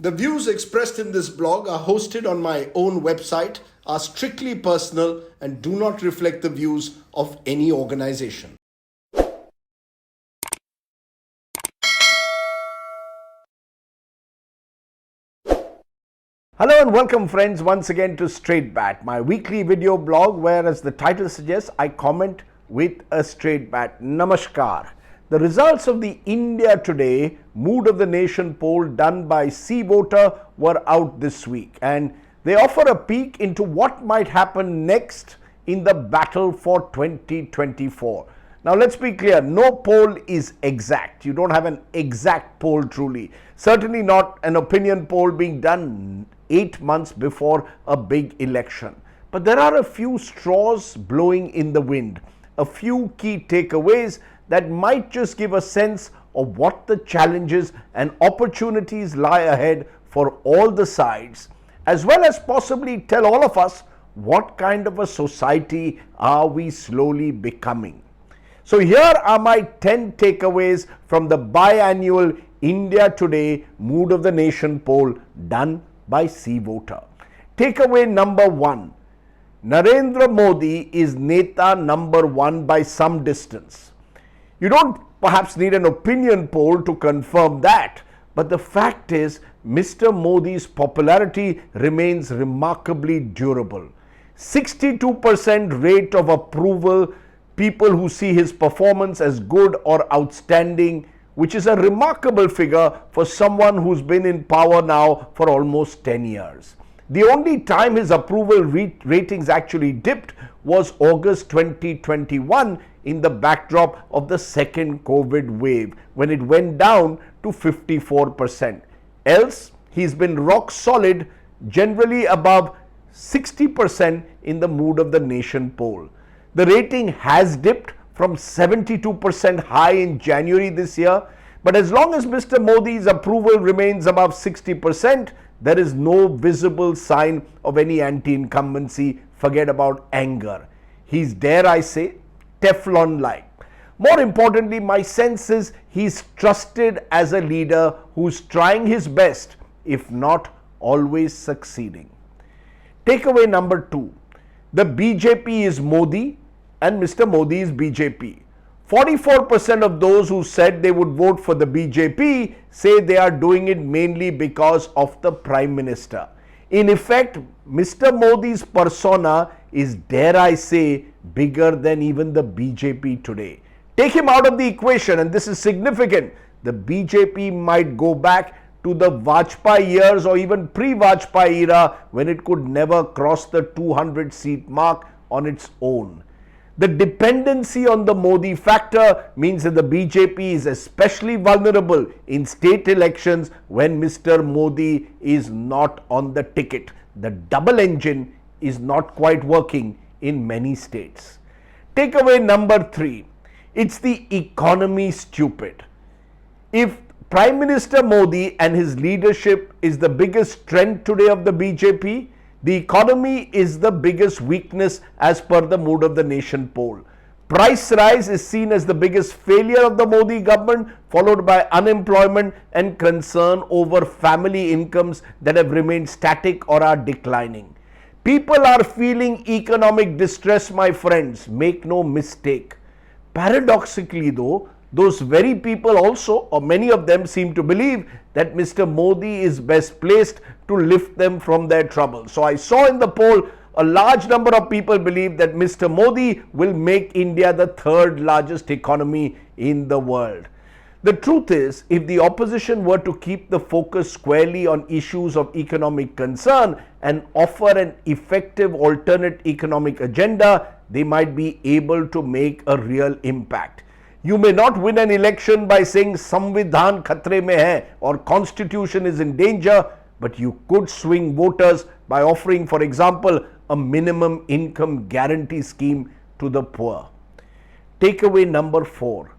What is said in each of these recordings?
The views expressed in this blog are hosted on my own website, are strictly personal, and do not reflect the views of any organization. Hello and welcome friends once again to Straight Bat, my weekly video blog where, as the title suggests, I comment with a straight bat. Namaskar. The results of the India Today Mood of the Nation poll done by C Voter were out this week, and they offer a peek into what might happen next in the battle for 2024. Now let's be clear, no poll is exact. You don't have an exact poll truly. Certainly not an opinion poll being done 8 months before a big election. But there are a few straws blowing in the wind, a few key takeaways that might just give a sense of what the challenges and opportunities lie ahead for all the sides, as well as possibly tell all of us what kind of a society are we slowly becoming. So here are my 10 takeaways from the biannual India Today Mood of the Nation poll done by C Voter. Takeaway number 1. Narendra Modi is Neta number 1 by some distance. You don't perhaps need an opinion poll to confirm that, but the fact is Mr. Modi's popularity remains remarkably durable. 62% rate of approval, people who see his performance as good or outstanding, which is a remarkable figure for someone who's been in power now for almost 10 years. The only time his approval ratings actually dipped was August 2021 in the backdrop of the second COVID wave, when it went down to 54%. Else, he's been rock solid, generally above 60% in the Mood of the Nation poll. The rating has dipped from 72% high in January this year, but as long as Mr. Modi's approval remains above 60%, there is no visible sign of any anti-incumbency. Forget about anger. He's, dare I say, Teflon-like. More importantly, my sense is he's trusted as a leader who's trying his best, if not always succeeding. Takeaway number 2. The BJP is Modi and Mr. Modi is BJP. 44% of those who said they would vote for the BJP say they are doing it mainly because of the Prime Minister. In effect, Mr. Modi's persona is, dare I say, bigger than even the BJP today. Take him out of the equation, and this is significant. The BJP might go back to the Vajpayee years or even pre-Vajpayee era, when it could never cross the 200-seat mark on its own. The dependency on the Modi factor means that the BJP is especially vulnerable in state elections when Mr. Modi is not on the ticket. The double engine is not quite working in many states. Takeaway number 3. It's the economy, stupid. If Prime Minister Modi and his leadership is the biggest strength today of the BJP, the economy is the biggest weakness as per the Mood of the Nation poll. Price rise is seen as the biggest failure of the Modi government, followed by unemployment and concern over family incomes that have remained static or are declining. People are feeling economic distress, my friends, make no mistake. Paradoxically though, those very people also, or many of them, seem to believe that Mr. Modi is best placed to lift them from their trouble. So I saw in the poll a large number of people believe that Mr. Modi will make India the third largest economy in the world. The truth is, if the opposition were to keep the focus squarely on issues of economic concern and offer an effective alternate economic agenda, they might be able to make a real impact. You may not win an election by saying Samvidhan khatre mein hai or Constitution is in danger, but you could swing voters by offering, for example, a minimum income guarantee scheme to the poor. Takeaway number 4.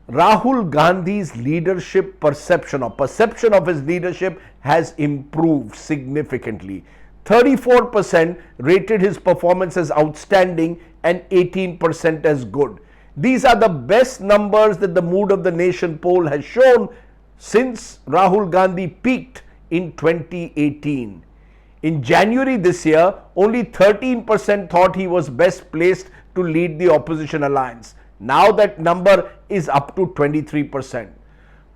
Rahul Gandhi's leadership perception of his leadership has improved significantly. 34% rated his performance as outstanding and 18% as good. These are the best numbers that the Mood of the Nation poll has shown since Rahul Gandhi peaked in 2018. In January this year, only 13% thought he was best placed to lead the opposition alliance. Now that number is up to 23%.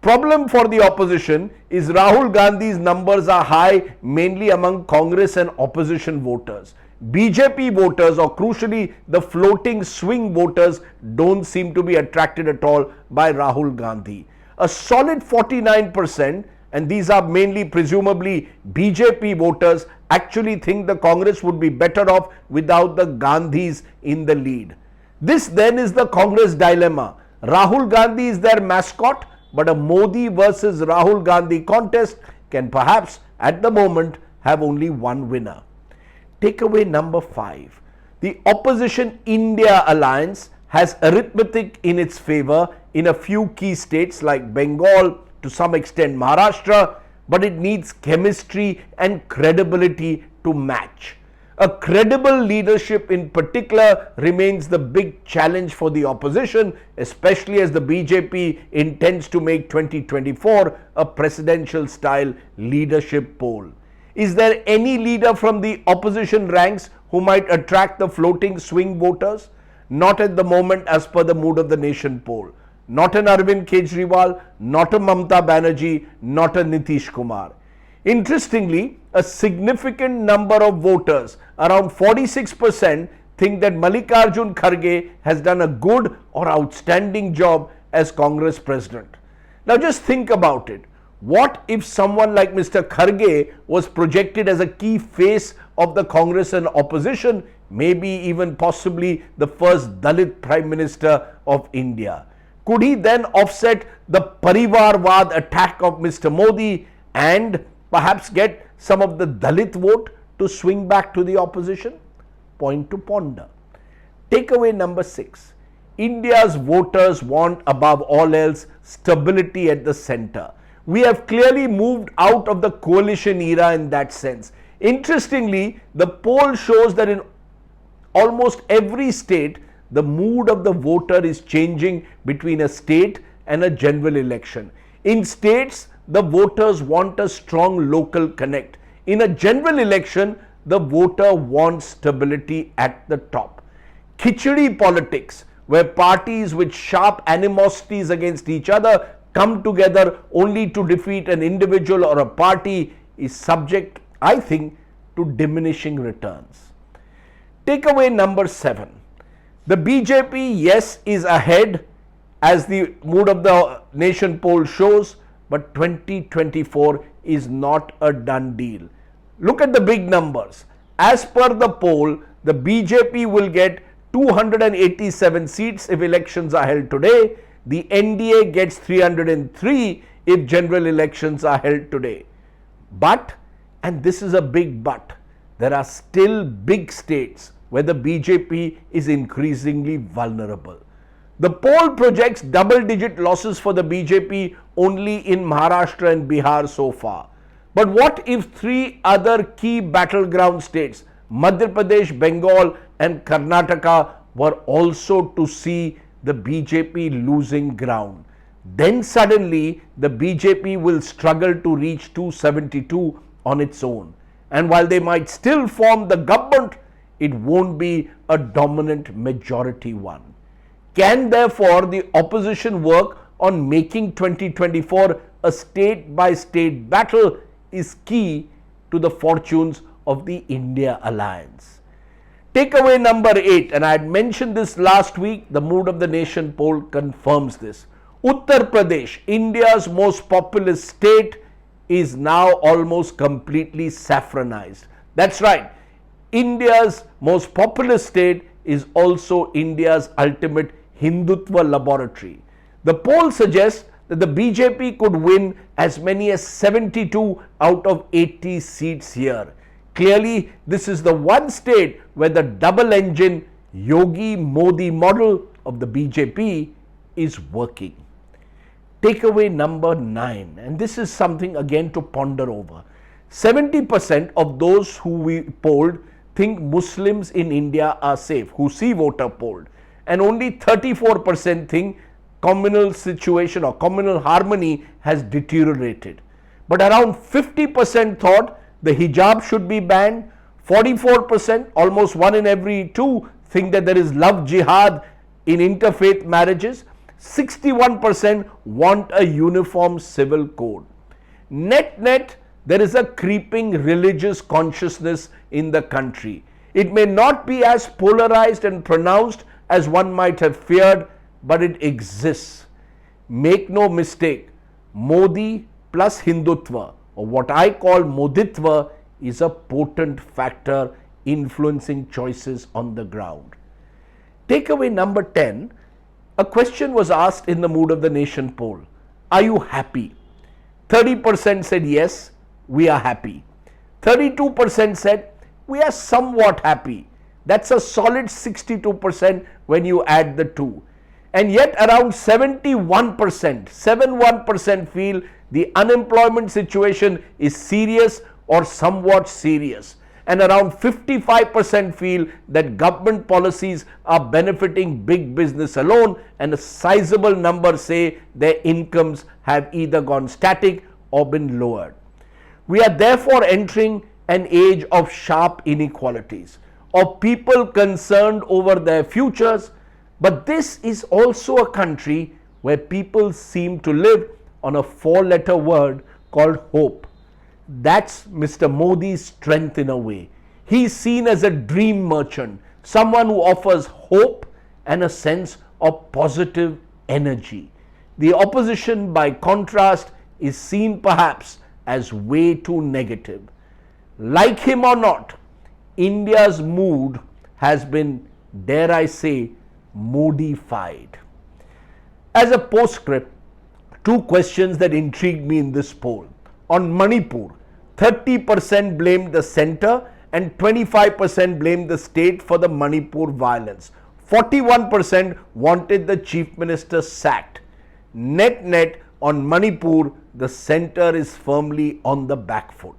Problem for the opposition is Rahul Gandhi's numbers are high mainly among Congress and opposition voters. BJP voters, or crucially the floating swing voters, don't seem to be attracted at all by Rahul Gandhi. A solid 49%, and these are mainly presumably BJP voters, actually think the Congress would be better off without the Gandhis in the lead. This then is the Congress dilemma. Rahul Gandhi is their mascot, but a Modi versus Rahul Gandhi contest can perhaps at the moment have only one winner. Takeaway number 5. The opposition India alliance has arithmetic in its favor in a few key states like Bengal, to some extent Maharashtra, but it needs chemistry and credibility to match. A credible leadership in particular remains the big challenge for the opposition, especially as the BJP intends to make 2024 a presidential style leadership poll. Is there any leader from the opposition ranks who might attract the floating swing voters? Not at the moment as per the Mood of the Nation poll. Not an Arvind Kejriwal, not a Mamata Banerjee, not a Nitish Kumar. Interestingly, a significant number of voters, around 46%, think that Mallikarjun Kharge has done a good or outstanding job as Congress president. Now just think about it. What if someone like Mr. Kharge was projected as a key face of the Congress and opposition, maybe even possibly the first Dalit Prime Minister of India? Could he then offset the Parivarwad attack of Mr. Modi and perhaps get some of the Dalit vote to swing back to the opposition? Point to ponder. Takeaway number 6. India's voters want above all else stability at the center. We have clearly moved out of the coalition era in that sense. Interestingly, the poll shows that in almost every state, the mood of the voter is changing between a state and a general election. In states, the voters want a strong local connect. In a general election, the voter wants stability at the top. Khichdi politics, where parties with sharp animosities against each other come together only to defeat an individual or a party, is subject, I think, to diminishing returns. Takeaway number 7. The BJP, yes, is ahead as the Mood of the Nation poll shows, but 2024 is not a done deal. Look at the big numbers. As per the poll, the BJP will get 287 seats if elections are held today. The NDA gets 303 if general elections are held today. But, and this is a big but, there are still big states where the BJP is increasingly vulnerable. The poll projects double-digit losses for the BJP only in Maharashtra and Bihar so far. But what if 3 other key battleground states, Madhya Pradesh, Bengal and Karnataka, were also to see the BJP losing ground? Then suddenly the BJP will struggle to reach 272 on its own. And while they might still form the government, it won't be a dominant majority one. Can therefore the opposition work on making 2024 a state-by-state battle is key to the fortunes of the India alliance. Takeaway number 8, and I had mentioned this last week, the Mood of the Nation poll confirms this. Uttar Pradesh, India's most populous state, is now almost completely saffronized. That's right. India's most populous state is also India's ultimate Hindutva laboratory. The poll suggests that the BJP could win as many as 72 out of 80 seats here. Clearly, this is the one state where the double engine Yogi Modi model of the BJP is working. Takeaway number 9, and this is something again to ponder over. 70% of those who we polled think Muslims in India are safe, who see voter polled, and only 34% think communal situation or communal harmony has deteriorated. but around 50% thought the hijab should be banned. 44%, almost 1 in every 2, think that there is love jihad in interfaith marriages. 61% want a uniform civil code. Net, there is a creeping religious consciousness in the country. It may not be as polarized and pronounced as one might have feared, but it exists. Make no mistake, Modi plus Hindutva, or what I call Moditva, is a potent factor influencing choices on the ground. Takeaway number 10, a question was asked in the Mood of the Nation poll. Are you happy? 30% said yes, we are happy. 32% said we are somewhat happy. That's a solid 62% when you add the two. And yet around 71% feel the unemployment situation is serious or somewhat serious. And around 55% feel that government policies are benefiting big business alone, and a sizable number say their incomes have either gone static or been lowered. We are therefore entering an age of sharp inequalities, of people concerned over their futures, but this is also a country where people seem to live on a 4-letter word called hope. That's Mr. Modi's strength in a way. He is seen as a dream merchant, someone who offers hope and a sense of positive energy. The opposition, by contrast, is seen perhaps as way too negative. Like him or not, India's mood has been, dare I say, modified. As a postscript, 2 questions that intrigued me in this poll. On Manipur, 30% blamed the centre and 25% blamed the state for the Manipur violence. 41% wanted the chief minister sacked. Net, on Manipur, the centre is firmly on the back foot.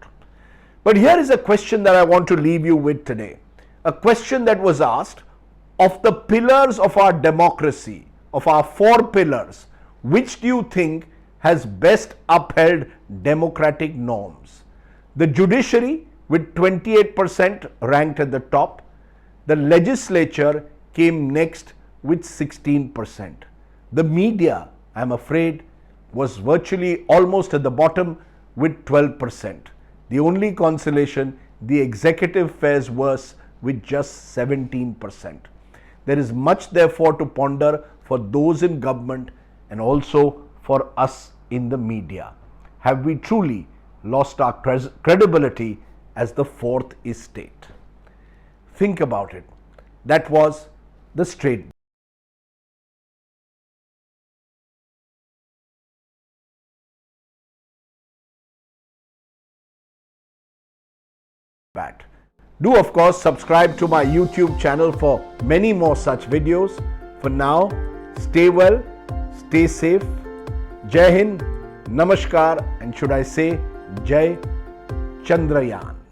But here is a question that I want to leave you with today. A question that was asked: of the pillars of our democracy, of our 4 pillars, which do you think has best upheld democratic norms? The judiciary, with 28%, ranked at the top. The legislature came next with 16%. The media, I'm afraid, was virtually almost at the bottom with 12%. The only consolation, the executive fares worse with just 17%. There is much therefore to ponder for those in government and also for us in the media. Have we truly lost our credibility as the 4th estate? Think about it. That was the straight bat. Do of course subscribe to my YouTube channel for many more such videos. For now, stay well, stay safe. Jai Hind, Namaskar, and should I say Jai Chandrayaan.